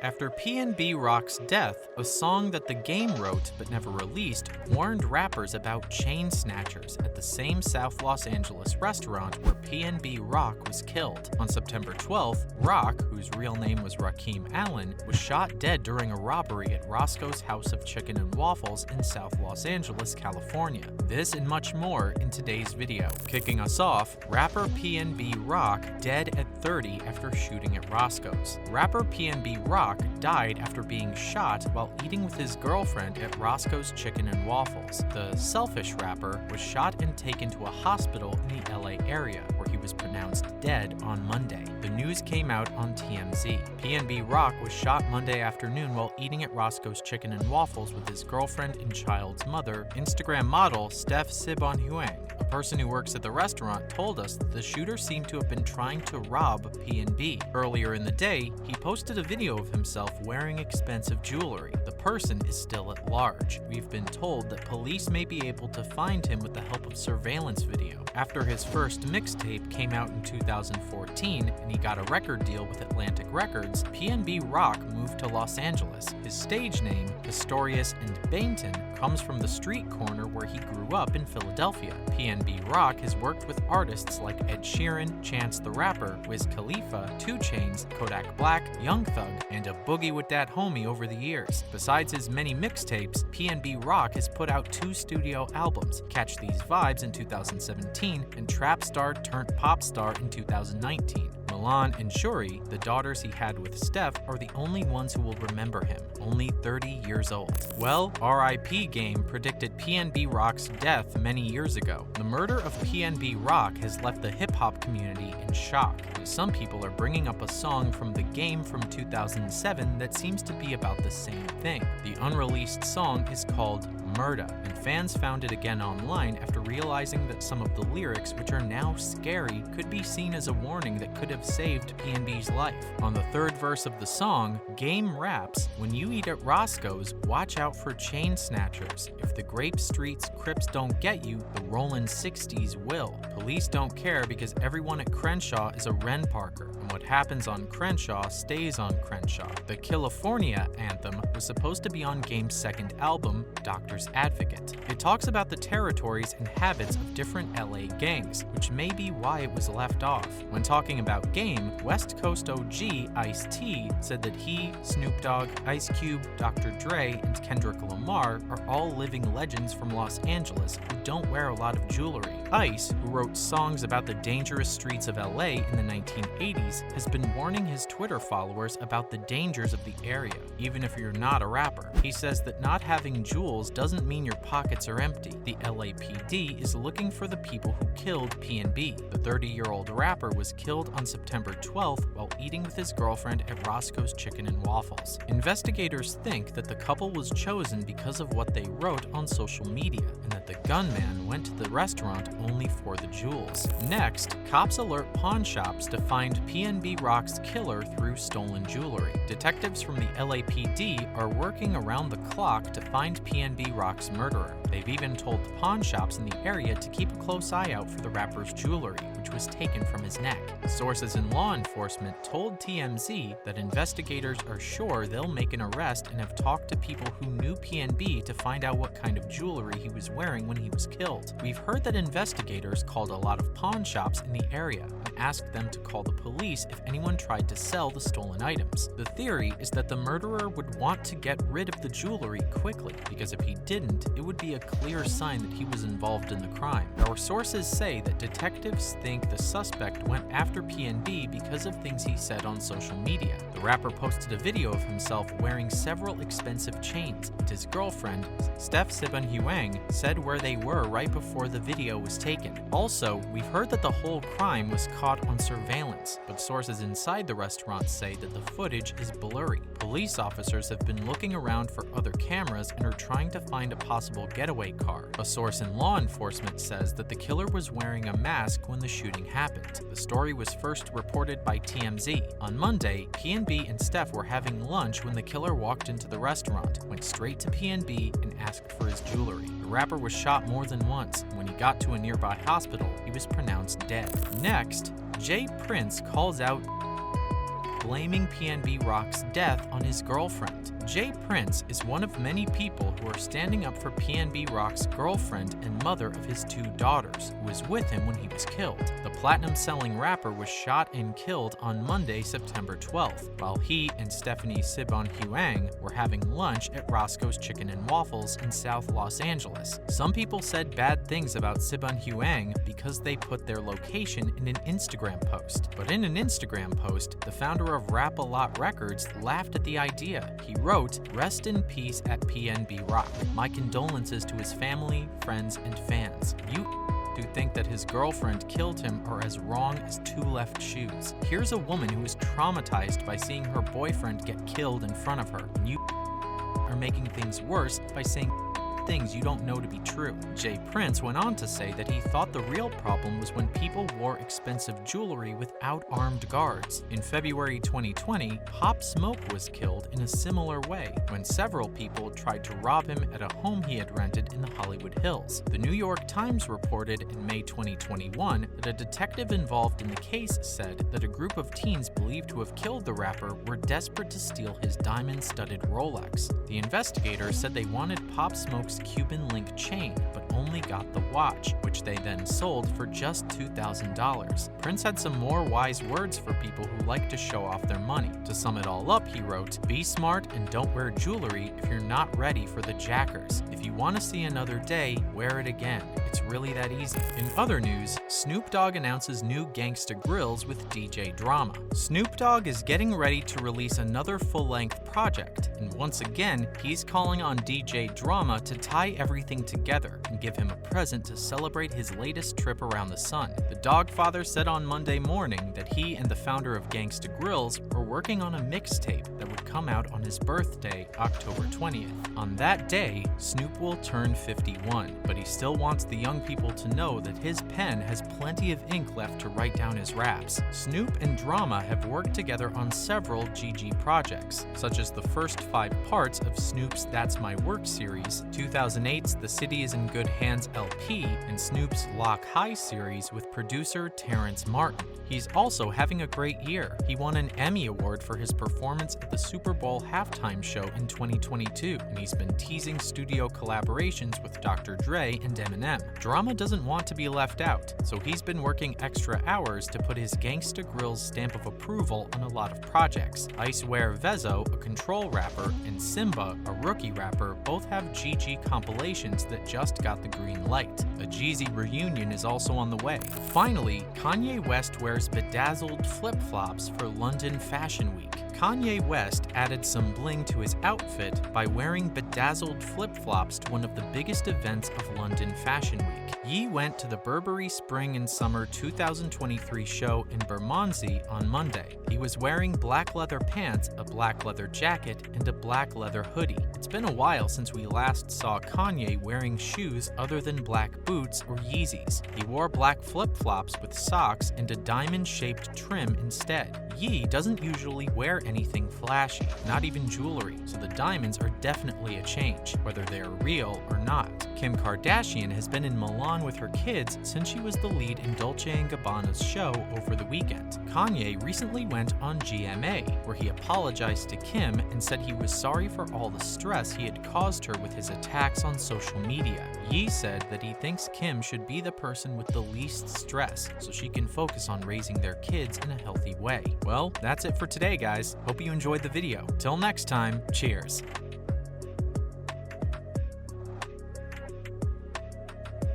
After PNB Rock's death, a song that the game wrote but never released warned rappers about chain snatchers at the same South Los Angeles restaurant where PNB Rock was killed. On September 12th, Rock, whose real name was Rakeem Allen, was shot dead during a robbery at Roscoe's House of Chicken and Waffles in South Los Angeles, California. This and much more in today's video. Kicking us off, rapper PNB Rock dead at 30 after shooting at Roscoe's. Rapper PNB Rock died after being shot while eating with his girlfriend at Roscoe's Chicken and Waffles. The selfish rapper was shot and taken to a hospital in the LA area, where he was pronounced dead on Monday. The news came out on TMZ. PNB Rock was shot Monday afternoon while eating at Roscoe's Chicken and Waffles with his girlfriend and child's mother, Instagram model Steph Sibon-Huang. A person who works at the restaurant told us that the shooter seemed to have been trying to rob PNB. Earlier in the day, he posted a video of himself wearing expensive jewelry. The person is still at large. We've been told that police may be able to find him with the help of surveillance video. After his first mixtape came out in 2014 and he got a record deal with Atlantic Records, PNB Rock moved to Los Angeles. His stage name, Pistorius and Bainton, comes from the street corner where he grew up in Philadelphia. PNB Rock has worked with artists like Ed Sheeran, Chance the Rapper, Wiz Khalifa, 2 Chainz, Kodak Black, Young Thug, and a Boogie with Dat Homie over the years. Besides his many mixtapes, PNB Rock has put out 2 studio albums, Catch These Vibes in 2017 and Trap Star Turned Pop Star in 2019. Milan and Shuri, the daughters he had with Steph, are the only ones who will remember him, only 30 years old. Well, RIP Game predicted PNB Rock's death many years ago. The murder of PNB Rock has left the hip-hop community in shock. Some people are bringing up a song from the game from 2007 that seems to be about the same thing. The unreleased song is called Murda, and fans found it again online after realizing that some of the lyrics, which are now scary, could be seen as a warning that could have saved PNB's life. On the 3rd verse of the song, Game raps, "When you eat at Roscoe's, watch out for chain snatchers. If the Grape Streets Crips don't get you, the Rollin' 60s will. Police don't care because everyone at Crenshaw is a Ren Parker, and what happens on Crenshaw stays on Crenshaw." The California anthem was supposed to be on Game's 2nd album, Doctor's Advocate. It talks about the territories and habits of different LA gangs, which may be why it was left off. When talking about Game, West Coast OG Ice-T said that he, Snoop Dogg, Ice Cube, Dr. Dre, and Kendrick Lamar are all living legends from Los Angeles who don't wear a lot of jewelry. Ice, who wrote songs about the dangerous streets of LA in the 1980s, has been warning his Twitter followers about the dangers of the area, even if you're not a rapper. He says that not having jewels doesn't mean your pockets are empty. The LAPD is looking for the people who killed PNB. The 30-year-old rapper was killed on September 12th while eating with his girlfriend at Roscoe's Chicken and Waffles. Investigators think that the couple was chosen because of what they wrote on social media, and that the gunman went to the restaurant only for the jewels. Next, cops alert pawn shops to find PNB Rock's killer through stolen jewelry. Detectives from the LAPD are working around the clock to find PNB Rock's murderer. They've even told the pawn shops in the area to keep a close eye out for the rapper's jewelry, which was taken from his neck. Sources in law enforcement told TMZ that investigators are sure they'll make an arrest and have talked to people who knew PNB to find out what kind of jewelry he was wearing when he was killed. We've heard that investigators called a lot of pawn shops in the area and asked them to call the police if anyone tried to sell the stolen items. The theory is that the murderer would want to get rid of the jewelry quickly, because if he didn't, it would be a clear sign that he was involved in the crime. Our sources say that detectives think the suspect went after PNB because of things he said on social media. The rapper posted a video of himself wearing several expensive chains, and his girlfriend, Steph Sibon-Huang, said where they were right before the video was taken. Also, we've heard that the whole crime was caught on surveillance, but sources inside the restaurant say that the footage is blurry. Police officers have been looking around for other cameras and are trying to find a possible getaway car. A source in law enforcement says that the killer was wearing a mask when the shooting happened. The story was first reported by TMZ. On Monday, PNB and Steph were having lunch when the killer walked into the restaurant, went straight to PNB, and asked for his jewelry. The rapper was shot more than once, and when he got to a nearby hospital, he was pronounced dead. Next, Jay Prince calls out blaming PNB Rock's death on his girlfriend. Jay Prince is one of many people who are standing up for PNB Rock's girlfriend and mother of his 2 daughters, who was with him when he was killed. The platinum-selling rapper was shot and killed on Monday, September 12th, while he and Stephanie Sibon Huang were having lunch at Roscoe's Chicken and Waffles in South Los Angeles. Some people said bad things about Sibon Huang because they put their location in an Instagram post. But in an Instagram post, the founder of Rap-A-Lot Records laughed at the idea. He wrote, "Rest in peace at PNB Rock. My condolences to his family, friends, and fans. You who think that his girlfriend killed him are as wrong as 2 left shoes. Here's a woman who is traumatized by seeing her boyfriend get killed in front of her. And you are making things worse by saying things you don't know to be true." Jay Prince went on to say that he thought the real problem was when people wore expensive jewelry without armed guards. In February 2020, Pop Smoke was killed in a similar way when several people tried to rob him at a home he had rented in the Hollywood Hills. The New York Times reported in May 2021 that a detective involved in the case said that a group of teens believed to have killed the rapper were desperate to steal his diamond-studded Rolex. The investigator said they wanted Pop Smoke's Cuban link chain, but only got the watch, which they then sold for just $2,000. Prince had some more wise words for people who like to show off their money. To sum it all up, he wrote, "Be smart and don't wear jewelry if you're not ready for the jackers. If you want to see another day, wear it again. It's really that easy." In other news, Snoop Dogg announces new Gangsta Grills with DJ Drama. Snoop Dogg is getting ready to release another full-length project, and once again, he's calling on DJ Drama to tie everything together and give him a present to celebrate his latest trip around the sun. The Dogfather said on Monday morning that he and the founder of Gangsta Grills were working on a mixtape that would come out on his birthday, October 20th. On that day, Snoop will turn 51, but he still wants the young people to know that his pen has plenty of ink left to write down his raps. Snoop and Drama have worked together on several GG projects, such as the first 5 parts of Snoop's That's My Work series, 2008's The City Is in Good Hands LP, and Snoop's Lock High series with producer Terrence Martin. He's also having a great year. He won an Emmy Award for his performance at the Super Bowl halftime show in 2022, and he's been teasing studio collaborations with Dr. Dre and Eminem. Drama doesn't want to be left out, so he's been working extra hours to put his Gangsta Grills stamp of approval on a lot of projects. Icewear Vezo, a control rapper, and Simba, a rookie rapper, both have GG compilations that just got the green light. A Jeezy reunion is also on the way. Finally, Kanye West wears bedazzled flip-flops for London Fashion Week. Kanye West added some bling to his outfit by wearing bedazzled flip-flops to one of the biggest events of London Fashion Week. Ye went to the Burberry Spring and Summer 2023 show in Bermondsey on Monday. He was wearing black leather pants, a black leather jacket, and a black leather hoodie. It's been a while since we last saw Kanye wearing shoes other than black boots or Yeezys. He wore black flip-flops with socks and a diamond-shaped trim instead. Ye doesn't usually wear anything flashy, not even jewelry, so the diamonds are definitely a change, whether they're real or not. Kim Kardashian has been in Milan with her kids since she was the lead in Dolce & Gabbana's show over the weekend. Kanye recently went on GMA, where he apologized to Kim and said he was sorry for all the stress he had caused her with his attacks on social media. Ye said that he thinks Kim should be the person with the least stress so she can focus on raising their kids in a healthy way. Well, that's it for today, guys. Hope you enjoyed the video. Till next time, cheers.